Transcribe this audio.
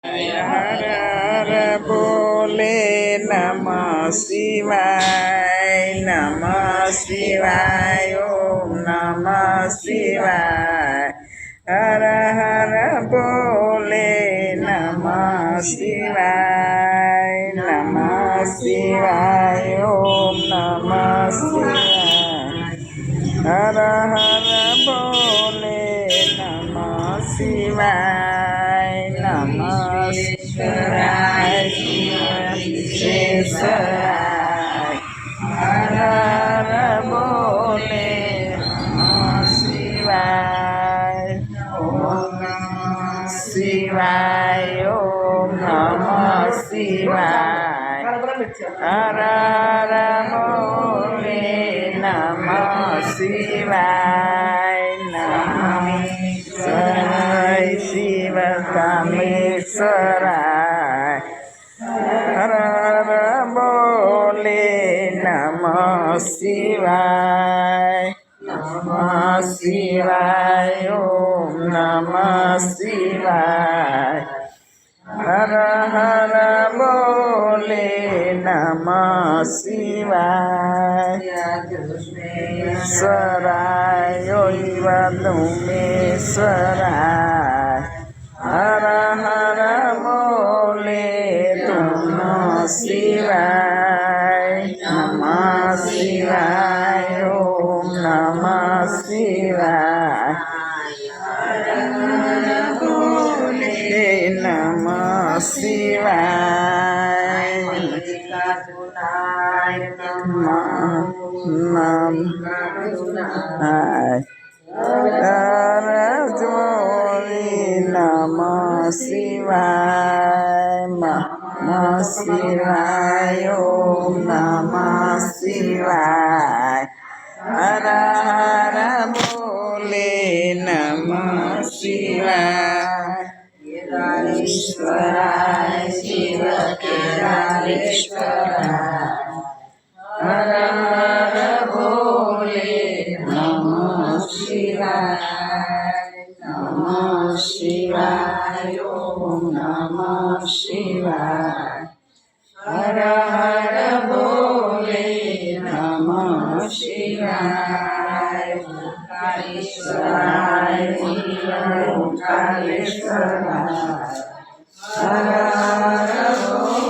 હર હર બોલે નમઃ શિવાય નમઃ શિવાય ઓમ નમઃ શિવાય હર હર બોલે નમઃ શિવાય નમઃ શિવાય ઓમ નમઃ શિવાય હર હર બોલે નમઃ શિવાય નમઃ શિવાય શિવાય હર હર બોલે નમઃ શિવાય ઓમ નમઃ શિવાય ઓમ નમઃ શિવાય હર હર બોલે નમઃ શિવાય નમઃ શિવ કામેશ્વરાય હર હર બોલે નમઃ શિવાય નમઃ શિવાય ઓમ નમઃ શિવાય હર હર બોલે નમઃ શિવાય ઈશ્વરાય વદુમેશ્વરાય હર હર બોલે નમઃ શિવાય નમઃ શિવાય ઓમ નમઃ શિવાય નમઃ શિવાય નમઃ શિવાય નમઃ શિવાય ઓમ નમઃ શિવાય હર હર બોલે નમઃ શિવાય ઈશ્વરાય શિવ કેદારેશ્વરાય હર હર બોલે નમઃ શિવાય નમઃ શિવાય ઓમ નમઃ શિવાય હર હર બોલે નમઃ શિવાય ઓંકારેશ્વરાય ઓંકારેશ્વરાય હર